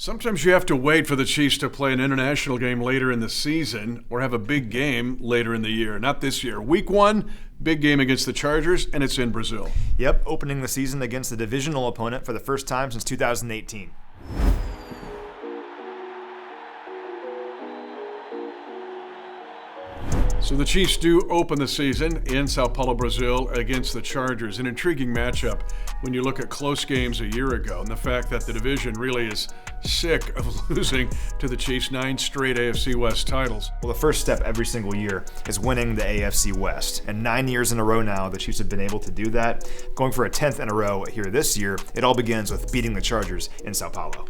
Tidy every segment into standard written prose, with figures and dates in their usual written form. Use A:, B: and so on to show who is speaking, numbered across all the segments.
A: Sometimes you have to wait for the Chiefs to play an international game later in the season or have a big game later in the year. Not this year. Week 1, big game against the Chargers, and it's in Brazil.
B: Yep, opening the season against the divisional opponent for the first time since 2018.
A: So the Chiefs do open the season in Sao Paulo, Brazil against the Chargers. An intriguing matchup when you look at close games a year ago and the fact that the division really is sick of losing to the Chiefs 9 straight AFC West titles.
B: Well, the first step every single year is winning the AFC West. And 9 years in a row now, the Chiefs have been able to do that. Going for a 10th in a row here this year, it all begins with beating the Chargers in Sao Paulo.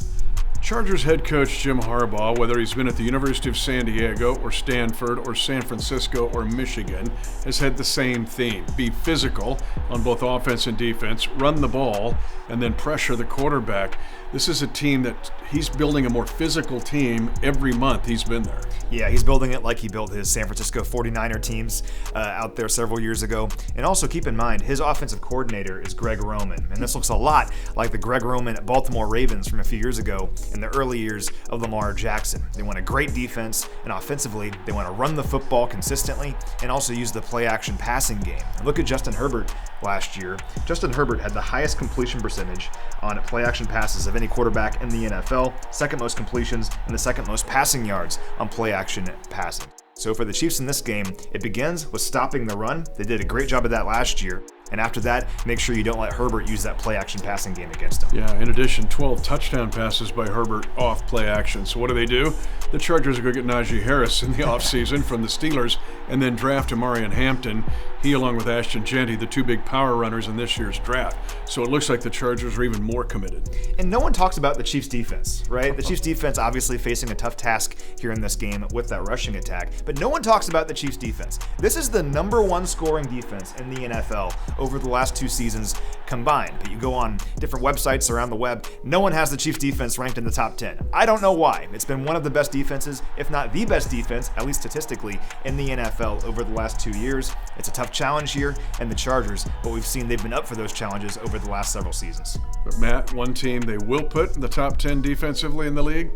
A: Chargers head coach Jim Harbaugh, whether he's been at the University of San Diego or Stanford or San Francisco or Michigan, has had the same theme. Be physical on both offense and defense, run the ball, and then pressure the quarterback. This is a team that he's building a more physical team every month he's been there.
B: Yeah, he's building it like he built his San Francisco 49er teams out there several years ago. And also keep in mind, his offensive coordinator is Greg Roman. And this looks a lot like the Greg Roman Baltimore Ravens from a few years ago in the early years of Lamar Jackson. They want a great defense, and offensively, they want to run the football consistently and also use the play-action passing game. And look at Justin Herbert last year. Justin Herbert had the highest completion percentage on play-action passes of any quarterback in the NFL, second most completions, and the second most passing yards on play-action passing. So for the Chiefs in this game, it begins with stopping the run. They did a great job of that last year. And after that, make sure you don't let Herbert use that play-action passing game against him.
A: Yeah, in addition, 12 touchdown passes by Herbert off play action. So what do? The Chargers are going to get Najee Harris in the offseason from the Steelers and then draft Amarian Hampton. He, along with Ashton Jeanty, the two big power runners in this year's draft. So it looks like the Chargers are even more committed.
B: And no one talks about the Chiefs' defense, right? The Chiefs' defense obviously facing a tough task here in this game with that rushing attack. But no one talks about the Chiefs' defense. This is the number 1 scoring defense in the NFL over the last 2 seasons combined. But you go on different websites around the web, no one has the Chiefs defense ranked in the top 10. I don't know why. It's been one of the best defenses, if not the best defense, at least statistically, in the NFL over the last 2 years. It's a tough challenge here, and the Chargers, but we've seen they've been up for those challenges over the last several seasons.
A: But Matt, one team they will put in the top 10 defensively in the league,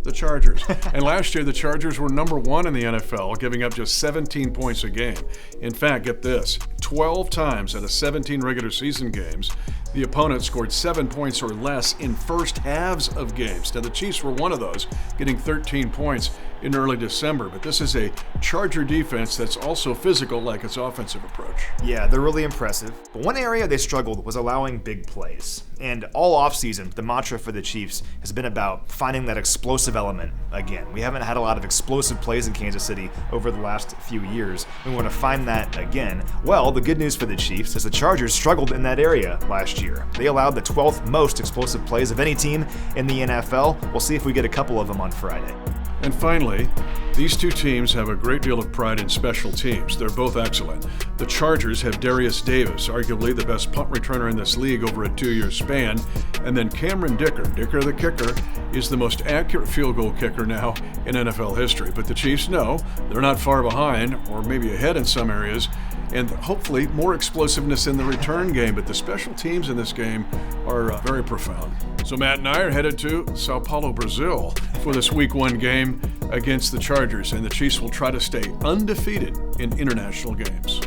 A: the Chargers. And last year, the Chargers were number 1 in the NFL, giving up just 17 points a game. In fact, get this, 12 times out of 17 regular season games, the opponent scored 7 points or less in first halves of games. Now, the Chiefs were one of those, getting 13 points in early December. But this is a Charger defense that's also physical like its offensive approach.
B: Yeah, they're really impressive. But one area they struggled was allowing big plays. And all offseason, the mantra for the Chiefs has been about finding that explosive element again. We haven't had a lot of explosive plays in Kansas City over the last few years. We want to find that again. Well, the good news for the Chiefs is the Chargers struggled in that area last year. They allowed the 12th most explosive plays of any team in the NFL. We'll see if we get a couple of them on Friday.
A: And finally, these two teams have a great deal of pride in special teams. They're both excellent. The Chargers have Darius Davis, arguably the best punt returner in this league over a 2-year span. And then Cameron Dicker the kicker, is the most accurate field goal kicker now in NFL history. But the Chiefs know they're not far behind, or maybe ahead in some areas, and hopefully more explosiveness in the return game. But the special teams in this game are very profound. So Matt and I are headed to Sao Paulo, Brazil for this Week 1 game against the Chargers, and the Chiefs will try to stay undefeated in international games.